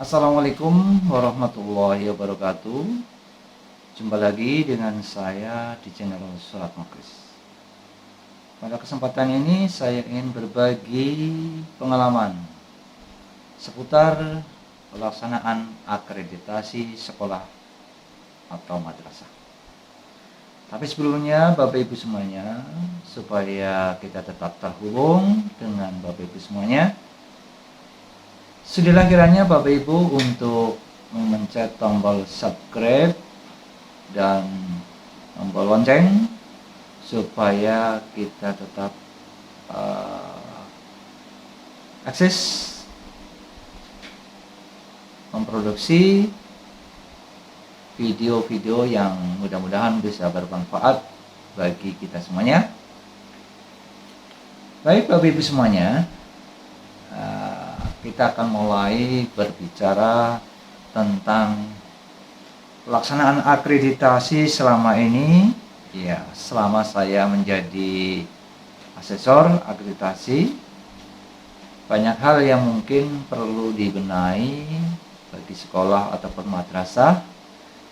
Assalamualaikum warahmatullahi wabarakatuh. Jumpa lagi dengan saya di channel Sholat Muklis. Pada kesempatan ini saya ingin berbagi pengalaman seputar pelaksanaan akreditasi sekolah atau madrasah. Tapi sebelumnya Bapak Ibu semuanya, supaya kita tetap terhubung dengan Bapak Ibu semuanya, sudilah kiranya Bapak Ibu untuk memencet tombol subscribe dan tombol lonceng supaya kita tetap akses memproduksi video-video yang mudah-mudahan bisa bermanfaat bagi kita semuanya. Baik Bapak Ibu semuanya, kita akan mulai berbicara tentang pelaksanaan akreditasi selama ini. Ya, selama saya menjadi asesor akreditasi, banyak hal yang mungkin perlu dibenahi bagi sekolah ataupun madrasah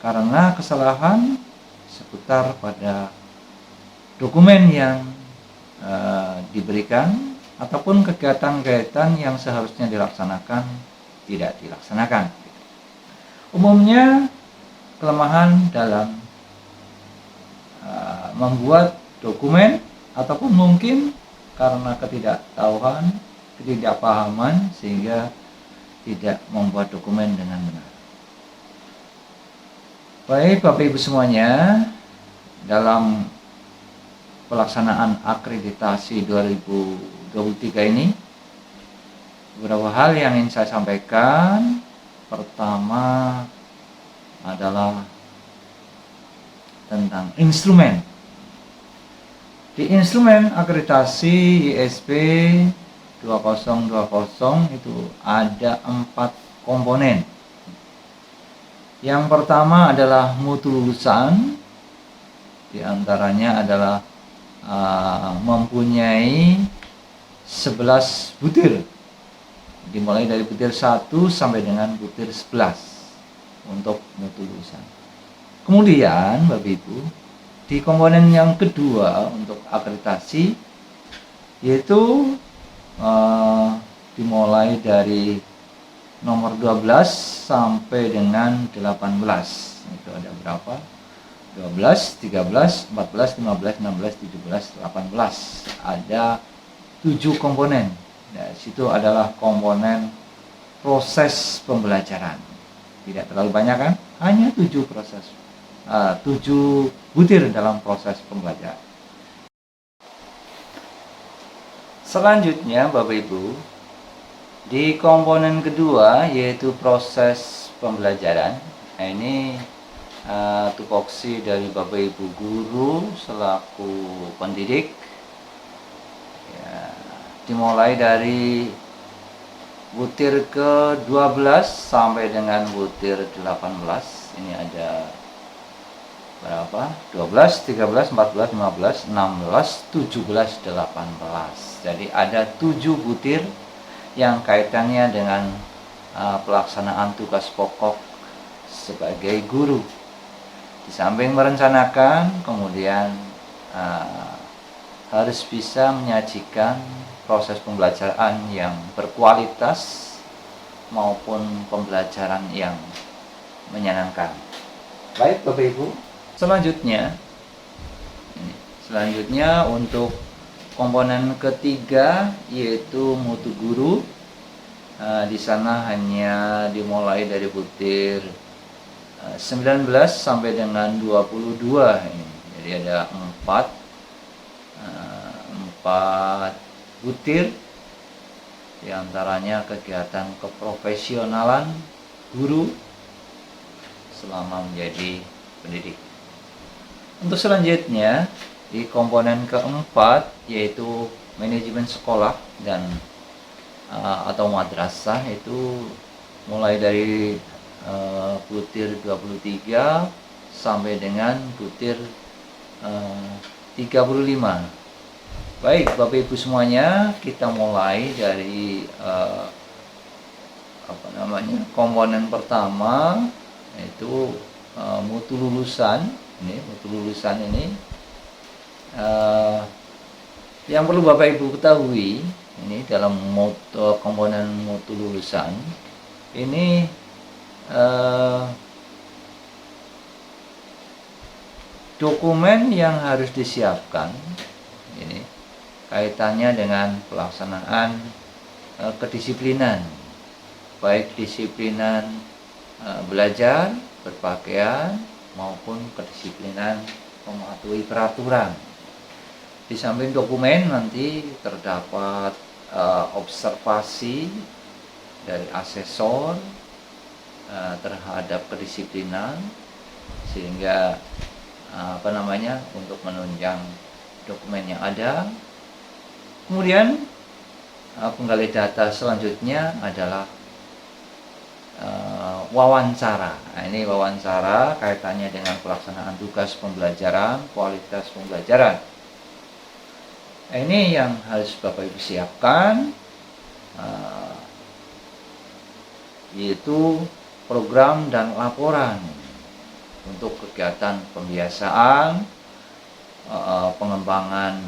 karena kesalahan seputar pada dokumen yang diberikan ataupun kegiatan-kegiatan yang seharusnya dilaksanakan tidak dilaksanakan. Umumnya kelemahan dalam membuat dokumen ataupun mungkin karena ketidaktahuan, ketidakpahaman sehingga tidak membuat dokumen dengan benar. Baik Bapak Ibu semuanya, dalam pelaksanaan akreditasi 2023 ini beberapa hal yang ingin saya sampaikan. Pertama adalah tentang instrumen. Di instrumen akreditasi ISP 2020 itu ada 4 komponen. Yang pertama adalah mutu lulusan, di antaranya adalah mempunyai 11 butir, dimulai dari butir 1 sampai dengan butir 11 untuk mutu lulusan. Kemudian Bapak Ibu, di komponen yang kedua untuk akreditasi yaitu dimulai dari nomor 12 sampai dengan 18. Itu ada berapa? 12, 13, 14, 15, 16, 17, 18. Ada 7 komponen. Nah, situ adalah komponen proses pembelajaran. Tidak terlalu banyak kan? Hanya 7 butir dalam proses pembelajaran. Selanjutnya Bapak Ibu, di komponen kedua yaitu proses pembelajaran. Nah, ini tupoksi dari Bapak Ibu guru selaku pendidik ya, dimulai dari butir ke-12 sampai dengan butir 18. Ini ada berapa? 12, 13, 14, 15, 16, 17, 18. Jadi ada 7 butir yang kaitannya dengan pelaksanaan tugas pokok sebagai guru. Di samping merencanakan, kemudian harus bisa menyajikan proses pembelajaran yang berkualitas maupun pembelajaran yang menyenangkan. Baik Bapak Ibu, selanjutnya untuk komponen ketiga yaitu mutu guru. Di sana hanya dimulai dari butir 19 sampai dengan 22 ini. Jadi ada 4 butir Di antaranya kegiatan keprofesionalan guru selama menjadi pendidik. Untuk selanjutnya di komponen keempat yaitu manajemen sekolah dan atau madrasah, itu mulai dari butir 23 sampai dengan butir 35. Baik Bapak Ibu semuanya, kita mulai dari komponen pertama, yaitu mutu lulusan. Mutu lulusan ini yang perlu Bapak Ibu ketahui, ini dalam komponen mutu lulusan ini dokumen yang harus disiapkan ini kaitannya dengan pelaksanaan kedisiplinan, baik disiplinan belajar, berpakaian, maupun kedisiplinan mematuhi peraturan. Di samping dokumen nanti terdapat observasi dari asesor terhadap kedisiplinan, sehingga untuk menunjang dokumen yang ada. Kemudian penggali data selanjutnya adalah wawancara. Ini wawancara kaitannya dengan pelaksanaan tugas pembelajaran, kualitas pembelajaran. Ini yang harus Bapak Ibu siapkan, yaitu program dan laporan untuk kegiatan pembiasaan, pengembangan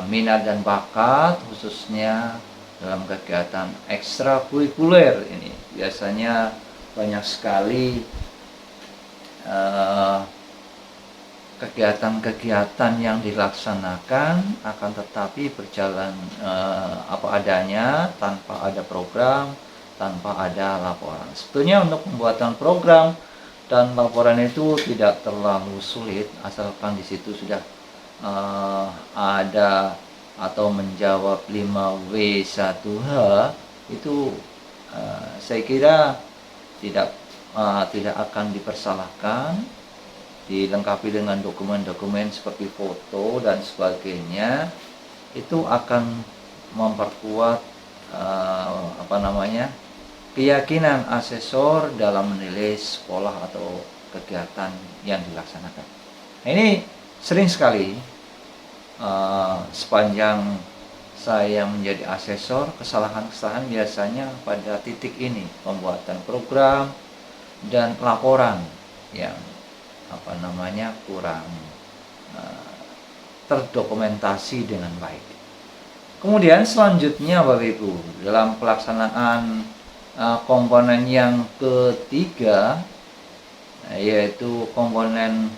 minat dan bakat, khususnya dalam kegiatan ekstrakurikuler. Ini biasanya banyak sekali kegiatan-kegiatan yang dilaksanakan, akan tetapi berjalan apa adanya, tanpa ada program, tanpa ada laporan. Sebetulnya untuk pembuatan program dan laporan itu tidak terlalu sulit, asalkan di situ sudah ada atau menjawab 5W1H, itu saya kira tidak akan dipersalahkan. Dilengkapi dengan dokumen-dokumen seperti foto dan sebagainya, itu akan memperkuat keyakinan asesor dalam menilai sekolah atau kegiatan yang dilaksanakan. Nah, ini sering sekali sepanjang saya menjadi asesor, kesalahan-kesalahan biasanya pada titik ini, pembuatan program dan laporan yang kurang terdokumentasi dengan baik. Kemudian selanjutnya Bapak Ibu, dalam pelaksanaan komponen yang ketiga, yaitu komponen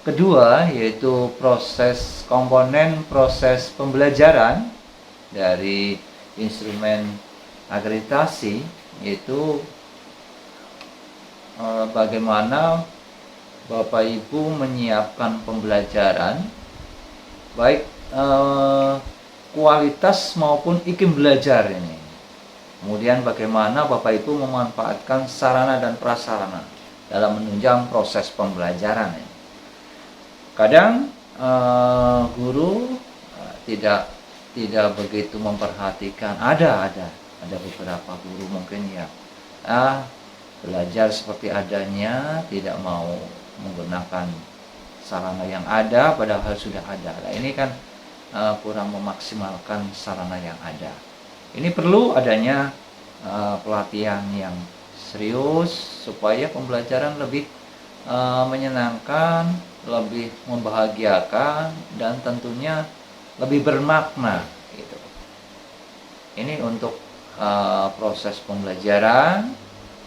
kedua, yaitu komponen proses pembelajaran dari instrumen akreditasi, yaitu bagaimana Bapak Ibu menyiapkan pembelajaran, baik kualitas maupun iklim belajar ini. Kemudian bagaimana Bapak Ibu memanfaatkan sarana dan prasarana dalam menunjang proses pembelajaran ini. Kadang guru tidak begitu memperhatikan. Ada beberapa guru mungkin belajar seperti adanya, tidak mau menggunakan sarana yang ada padahal sudah ada. Nah, ini kan kurang memaksimalkan sarana yang ada. Ini perlu adanya pelatihan yang serius supaya pembelajaran lebih menyenangkan, lebih membahagiakan, dan tentunya lebih bermakna gitu. Ini untuk proses pembelajaran.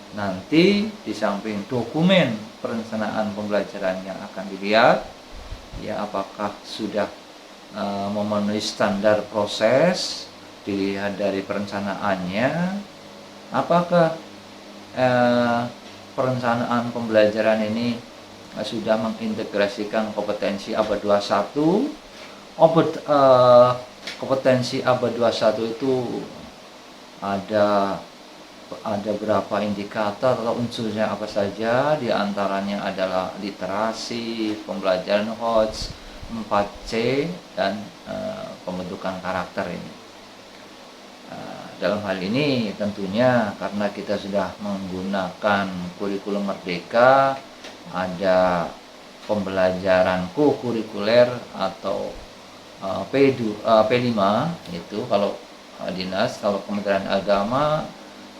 Nanti di samping dokumen perencanaan pembelajaran yang akan dilihat, apakah sudah memenuhi standar proses, dilihat dari perencanaannya, apakah perencanaan pembelajaran ini sudah mengintegrasikan kompetensi abad 21, Kompetensi abad 21 itu ada berapa indikator atau unsurnya apa saja. Di antaranya adalah literasi, pembelajaran HOTS, 4C, dan pembentukan karakter ini. Dalam hal ini tentunya karena kita sudah menggunakan kurikulum merdeka, ada pembelajaran kokurikuler atau P5 itu kalau dinas. Kalau Kementerian Agama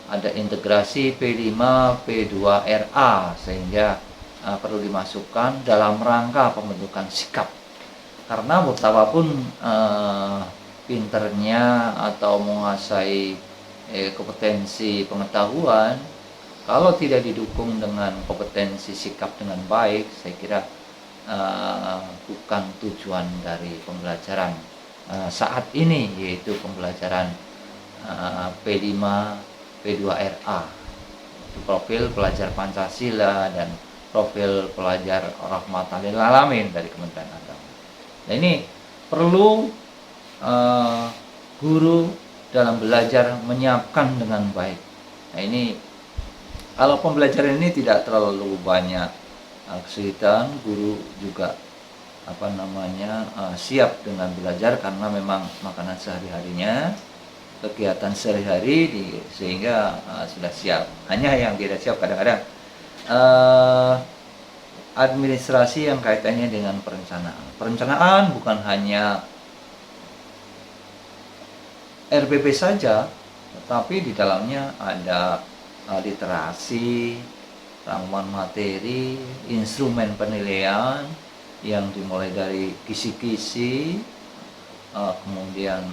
ada integrasi P5 P2RA, sehingga perlu dimasukkan dalam rangka pembentukan sikap. Karena betapapun pinternya atau menguasai kompetensi pengetahuan, kalau tidak didukung dengan kompetensi sikap dengan baik, saya kira bukan tujuan dari pembelajaran saat ini, yaitu pembelajaran P5 P2RA, itu profil pelajar Pancasila dan profil pelajar Rahmatan lil Alamin dari Kementerian Agama. Nah, ini perlu guru dalam belajar menyiapkan dengan baik. Nah, ini kalau pembelajaran ini tidak terlalu banyak kesulitan, guru juga siap dengan belajar karena memang makanan sehari-harinya, kegiatan sehari-hari sehingga sudah siap. Hanya yang tidak siap kadang-kadang administrasi yang kaitannya dengan perencanaan. Perencanaan bukan hanya RPP saja, tetapi di dalamnya ada literasi, rangkuman materi, instrumen penilaian yang dimulai dari kisi-kisi, kemudian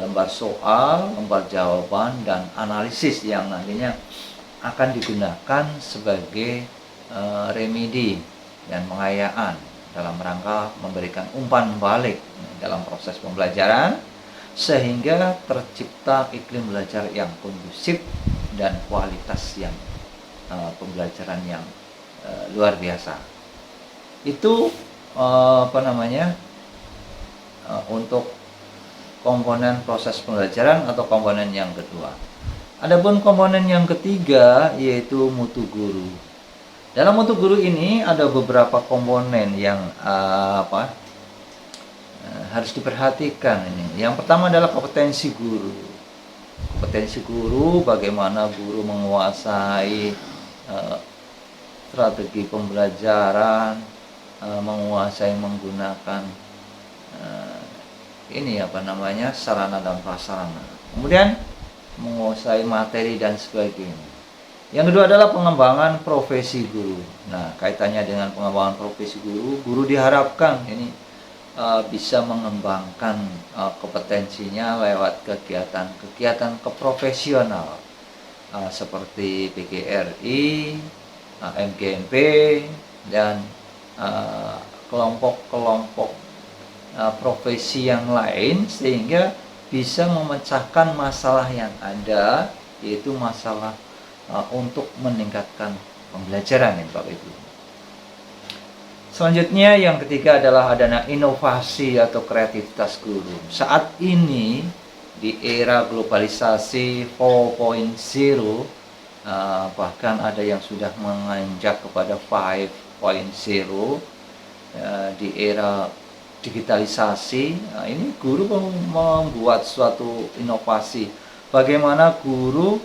lembar soal, lembar jawaban, dan analisis yang nantinya akan digunakan sebagai remedi dan pengayaan dalam rangka memberikan umpan balik dalam proses pembelajaran, sehingga tercipta iklim belajar yang kondusif dan kualitas yang pembelajaran yang luar biasa. Itu untuk komponen proses pembelajaran atau komponen yang kedua. Adapun komponen yang ketiga yaitu mutu guru. Dalam mutu guru ini ada beberapa komponen yang harus diperhatikan ini. Yang pertama adalah kompetensi guru. Kompetensi guru, bagaimana guru menguasai strategi pembelajaran, menguasai menggunakan sarana dan prasarana. Kemudian menguasai materi dan sebagainya. Yang kedua adalah pengembangan profesi guru. Nah, kaitannya dengan pengembangan profesi guru, guru diharapkan ini bisa mengembangkan kompetensinya lewat kegiatan keprofesional seperti PGRI, MGMP, dan kelompok-kelompok profesi yang lain, sehingga bisa memecahkan masalah yang ada, yaitu masalah untuk meningkatkan pembelajaran ya Bapak Ibu. Selanjutnya yang ketiga adalah adanya inovasi atau kreativitas guru. Saat ini di era globalisasi 4.0, bahkan ada yang sudah menganjak kepada 5.0, di era digitalisasi. Nah, ini guru membuat suatu inovasi. Bagaimana guru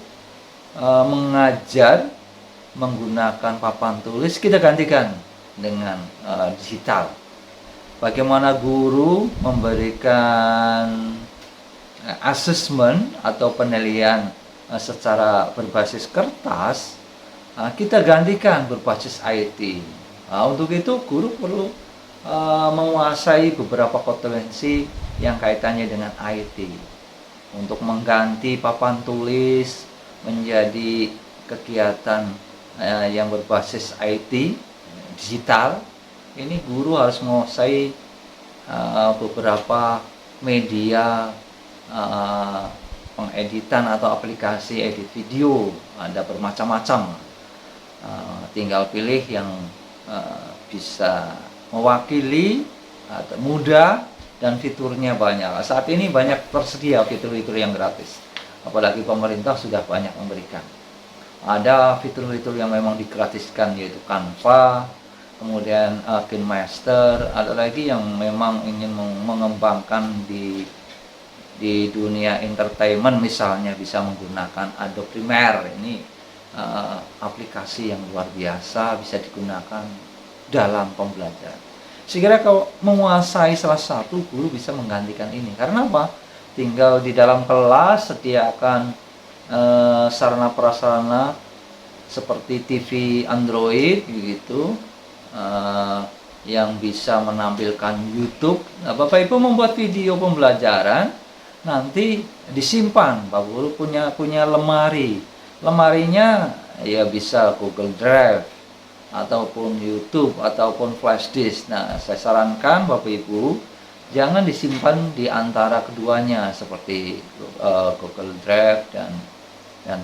mengajar menggunakan papan tulis, kita gantikan dengan digital. Bagaimana guru memberikan asesmen atau penilaian secara berbasis kertas, kita gantikan berbasis IT. Untuk itu guru perlu menguasai beberapa kompetensi yang kaitannya dengan IT untuk mengganti papan tulis menjadi kegiatan yang berbasis IT digital. Ini guru harus menguasai beberapa media pengeditan atau aplikasi edit video, ada bermacam-macam. Tinggal pilih yang bisa mewakili atau mudah dan fiturnya banyak. Saat ini banyak tersedia fitur-fitur yang gratis, apalagi pemerintah sudah banyak memberikan. Ada fitur-fitur yang memang digratiskan, yaitu Canva, kemudian KineMaster. Ada lagi yang memang ingin mengembangkan di dunia entertainment, misalnya bisa menggunakan Adobe Premiere. Ini aplikasi yang luar biasa, bisa digunakan dalam pembelajaran. Sehingga kalau menguasai salah satu, guru bisa menggantikan ini. Karena apa? Tinggal di dalam kelas sediakan sarana prasarana seperti TV Android gitu, yang bisa menampilkan YouTube. Nah, Bapak Ibu membuat video pembelajaran, nanti disimpan. Bapak Guru punya lemarinya ya bisa Google Drive ataupun YouTube ataupun flash disk. Nah, saya sarankan Bapak Ibu jangan disimpan di antara keduanya, seperti Google Drive dan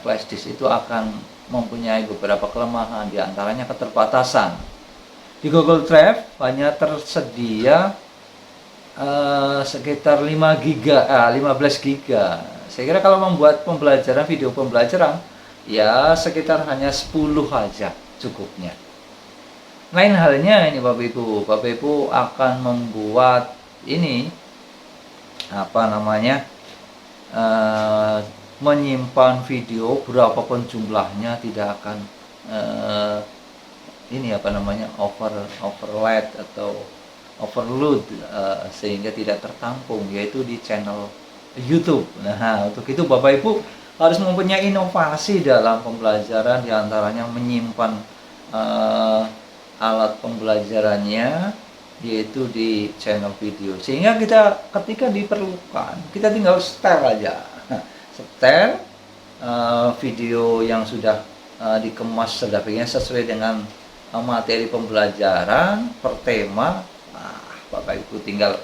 flash disk. Itu akan mempunyai beberapa kelemahan, di antaranya keterbatasan. Di Google Drive hanya tersedia sekitar 15 giga. Saya kira kalau membuat pembelajaran, video pembelajaran, ya sekitar hanya 10 aja cukupnya. Lain halnya ini Bapak Ibu akan membuat ini menyimpan video berapapun jumlahnya tidak akan overload atau overload, sehingga tidak tertampung, yaitu di channel YouTube. Nah, untuk itu Bapak Ibu harus mempunyai inovasi dalam pembelajaran, diantaranya menyimpan alat pembelajarannya yaitu di channel video, sehingga kita ketika diperlukan kita tinggal setel aja, setel video yang sudah dikemas sedemikian sesuai dengan materi pembelajaran per tema. Nah, Bapak Ibu tinggal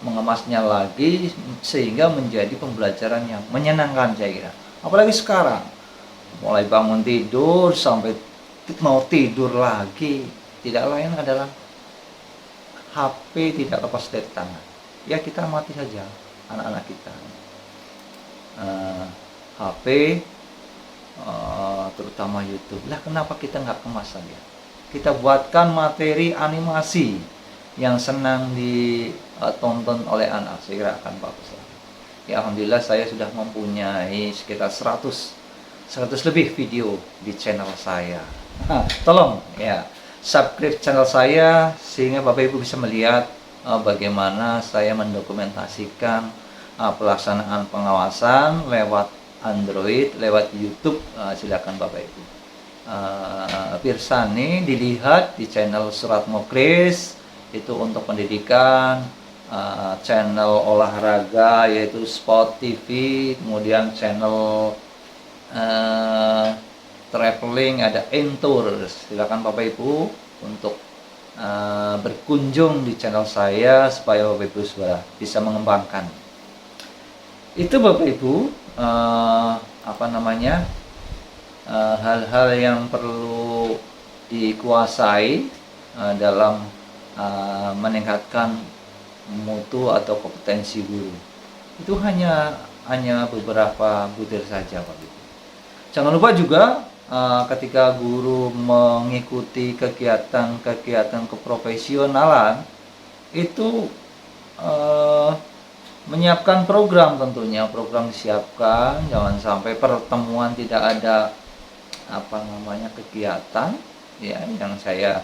mengemasnya lagi sehingga menjadi pembelajaran yang menyenangkan, saya kira. Apalagi sekarang mulai bangun tidur sampai mau tidur lagi, tidak lain adalah HP tidak lepas dari tangan. Ya, kita amati saja anak-anak kita, HP, terutama YouTube. Lah, kenapa kita nggak kemas saja? Kita buatkan materi animasi yang senang ditonton oleh anak, saya kira akan bagus. Ya, alhamdulillah saya sudah mempunyai sekitar 100 lebih video di channel saya. Tolong ya subscribe channel saya sehingga Bapak Ibu bisa melihat bagaimana saya mendokumentasikan pelaksanaan pengawasan lewat Android, lewat YouTube. Silakan Bapak Ibu pirsani, dilihat di channel Surat Muklis, itu untuk pendidikan, channel olahraga yaitu Sport TV, kemudian channel traveling ada Entour. Silakan Bapak Ibu untuk berkunjung di channel saya supaya Bapak Ibu sudah bisa mengembangkan. Itu Bapak Ibu hal-hal yang perlu dikuasai dalam meningkatkan mutu atau kompetensi guru. Itu hanya beberapa butir saja Bapak Ibu. Jangan lupa juga ketika guru mengikuti kegiatan keprofesionalan itu menyiapkan program, tentunya program disiapkan, jangan sampai pertemuan tidak ada kegiatan. Ya, yang saya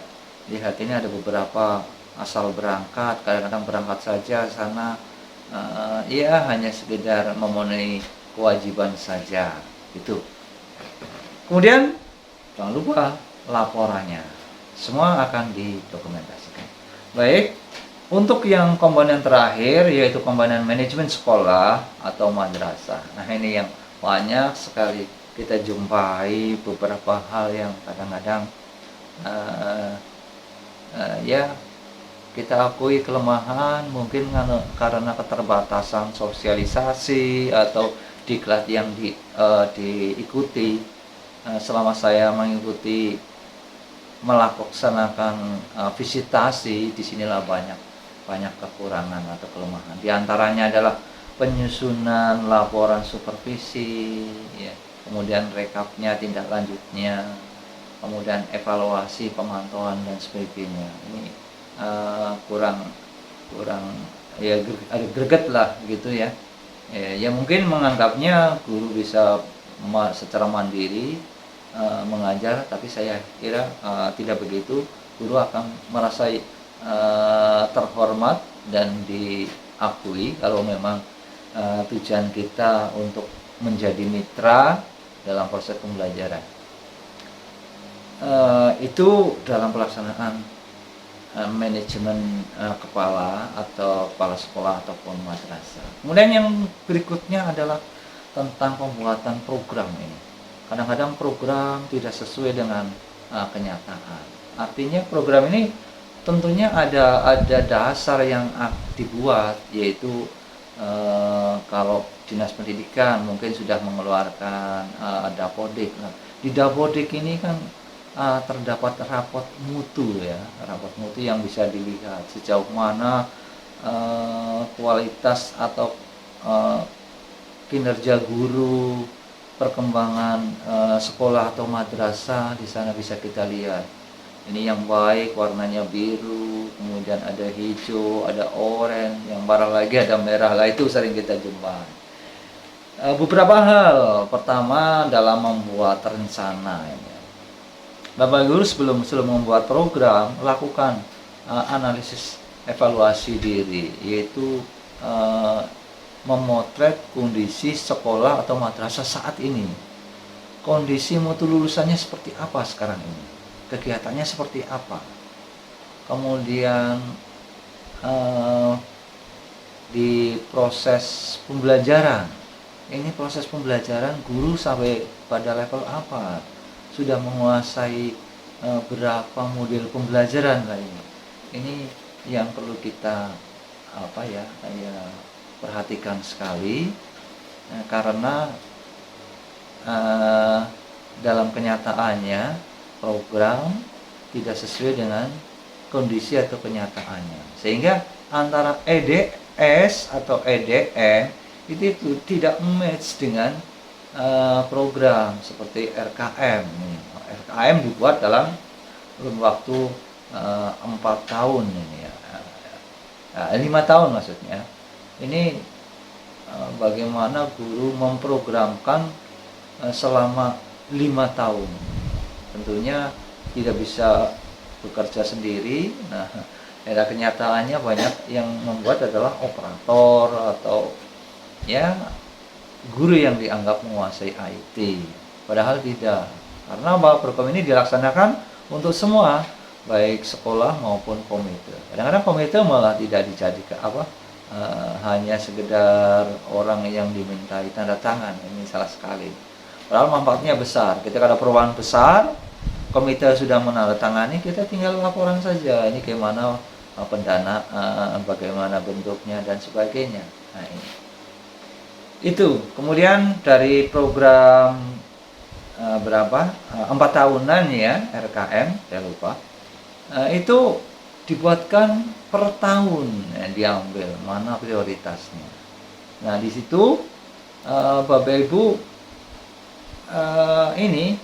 lihat ini ada beberapa asal berangkat, kadang-kadang berangkat saja sana, ya hanya sekedar memenuhi kewajiban saja itu. Kemudian jangan lupa laporannya, semua akan didokumentasikan. Baik, untuk yang komponen terakhir yaitu komponen manajemen sekolah atau madrasah. Nah, ini yang banyak sekali kita jumpai, beberapa hal yang kadang-kadang ya kita akui kelemahan, mungkin karena keterbatasan sosialisasi atau diklat yang diikuti. Selama saya melaksanakan visitasi, disinilah banyak banyak kekurangan atau kelemahan. Di antaranya adalah penyusunan laporan supervisi, ya, kemudian rekapnya, tindak lanjutnya, kemudian evaluasi, pemantauan dan sebagainya. Ini kurang ya ada greget lah gitu ya. Ya mungkin menganggapnya guru bisa secara mandiri mengajar, tapi saya kira tidak begitu. Guru akan merasa terhormat dan diakui kalau memang tujuan kita untuk menjadi mitra dalam proses pembelajaran. Itu dalam pelaksanaan manajemen kepala atau kepala sekolah ataupun madrasah. Kemudian yang berikutnya adalah tentang pembuatan program ini. Kadang-kadang program tidak sesuai dengan kenyataan. Artinya program ini tentunya ada dasar yang dibuat, yaitu kalau dinas pendidikan mungkin sudah mengeluarkan dapodik. Nah, di dapodik ini kan terdapat rapot mutu ya, rapot mutu yang bisa dilihat sejauh mana kualitas atau kinerja guru, perkembangan sekolah atau madrasah di sana bisa kita lihat. Ini yang baik warnanya biru, kemudian ada hijau, ada oranye, yang parah lagi ada merah lah, itu sering kita jumpai. Beberapa hal, pertama dalam membuat rencana ini. Bapak Guru sebelum membuat program, lakukan analisis evaluasi diri, yaitu memotret kondisi sekolah atau madrasah saat ini. Kondisi mutu lulusannya seperti apa sekarang ini? Kegiatannya seperti apa? Kemudian di proses pembelajaran, ini proses pembelajaran guru sampai pada level apa? Sudah menguasai berapa model pembelajaran lah ini. Ini yang perlu kita perhatikan sekali, karena dalam kenyataannya program tidak sesuai dengan kondisi atau kenyataannya, sehingga antara EDS atau EDM itu tidak match dengan program seperti RKM. RKM dibuat dalam waktu 4 tahun ini ya, 5 tahun maksudnya. Ini bagaimana guru memprogramkan selama 5 tahun. Tentunya tidak bisa bekerja sendiri. Nah, kenyataannya banyak yang membuat adalah operator atau ya guru yang dianggap menguasai IT, padahal tidak, karena program ini dilaksanakan untuk semua, baik sekolah maupun komite. Kadang-kadang komite malah tidak dijadikan hanya sekedar orang yang dimintai tanda tangan. Ini salah sekali, padahal manfaatnya besar. Ketika ada perubahan besar, komite sudah menandatangani, kita tinggal laporan saja, ini bagaimana pendanaan, bagaimana bentuknya dan sebagainya. Nah, ini itu. Kemudian dari program 4 tahunan ya, RKM saya lupa, itu dibuatkan per tahun diambil mana prioritasnya. Nah, di situ Bapak Ibu ini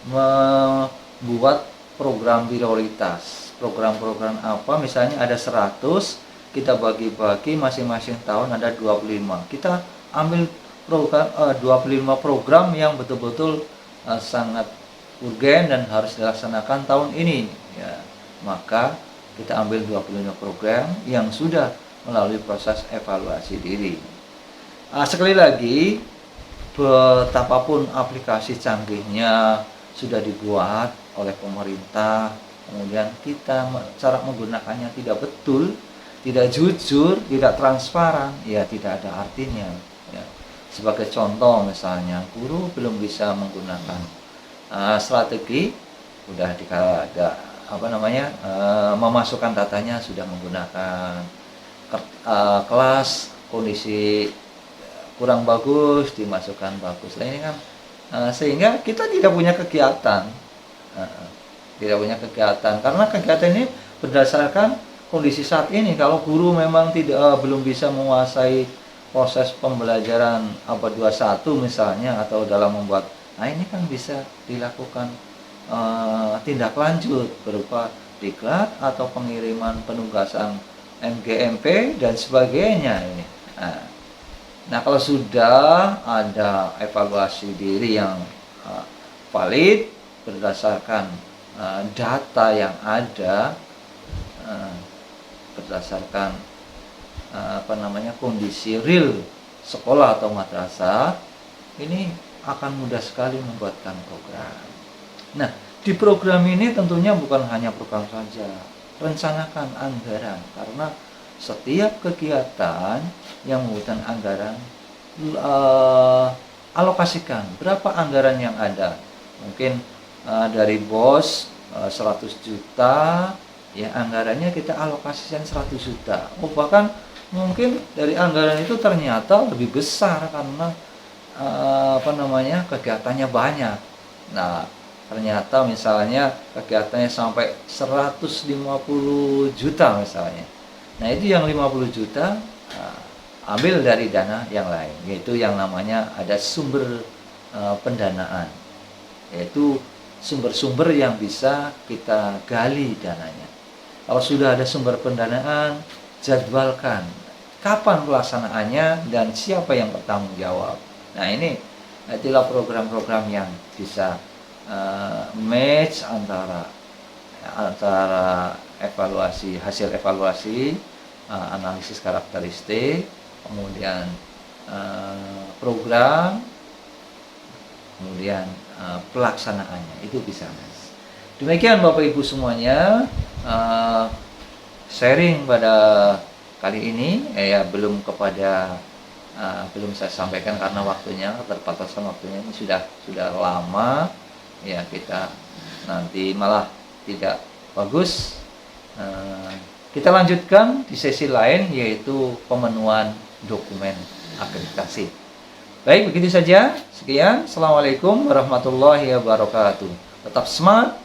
membuat program prioritas. Program-program apa, misalnya ada 100, kita bagi-bagi masing-masing tahun ada 25. Kita ambil program 25 program yang betul-betul sangat urgen dan harus dilaksanakan tahun ini ya. Maka kita ambil 25 program yang sudah melalui proses evaluasi diri. Sekali lagi, betapapun aplikasi canggihnya sudah dibuat oleh pemerintah, kemudian kita cara menggunakannya tidak betul, tidak jujur, tidak transparan, ya tidak ada artinya ya. Sebagai contoh misalnya, guru belum bisa menggunakan strategi, udah memasukkan datanya sudah menggunakan kelas kondisi kurang bagus dimasukkan bagus. Nah, ini kan sehingga kita tidak punya kegiatan. tidak punya kegiatan. Karena kegiatan ini berdasarkan kondisi saat ini. Kalau guru memang belum bisa menguasai proses pembelajaran abad 21 misalnya, atau dalam membuat, nah ini kan bisa dilakukan tindak lanjut berupa diklat atau pengiriman penugasan MGMP dan sebagainya ini. Nah, kalau sudah ada evaluasi diri yang valid berdasarkan data yang ada, berdasarkan kondisi real sekolah atau madrasah, ini akan mudah sekali membuatkan program. Nah, di program ini tentunya bukan hanya program saja, rencanakan anggaran, karena setiap kegiatan yang membutuhkan anggaran, alokasikan berapa anggaran yang ada. Mungkin dari bos 100 juta, ya anggarannya kita alokasikan 100 juta. Bahkan mungkin dari anggaran itu ternyata lebih besar karena kegiatannya banyak. Nah, ternyata misalnya kegiatannya sampai 150 juta misalnya. Nah, itu yang 50 juta ambil dari dana yang lain, yaitu yang namanya ada sumber pendanaan, yaitu sumber-sumber yang bisa kita gali dananya. Kalau sudah ada sumber pendanaan, jadwalkan kapan pelaksanaannya dan siapa yang bertanggung jawab. Nah, itulah program-program yang bisa match antara hasil evaluasi, analisis karakteristik, kemudian program, kemudian pelaksanaannya, itu bisa mas. Demikian Bapak Ibu semuanya, sharing pada kali ini belum saya sampaikan karena waktunya, keterbatasan waktunya ini sudah lama ya, kita nanti malah tidak bagus. Kita lanjutkan di sesi lain, yaitu pemenuhan dokumen akreditasi. Baik, begitu saja. Sekian. Assalamualaikum warahmatullahi wabarakatuh. Tetap semangat,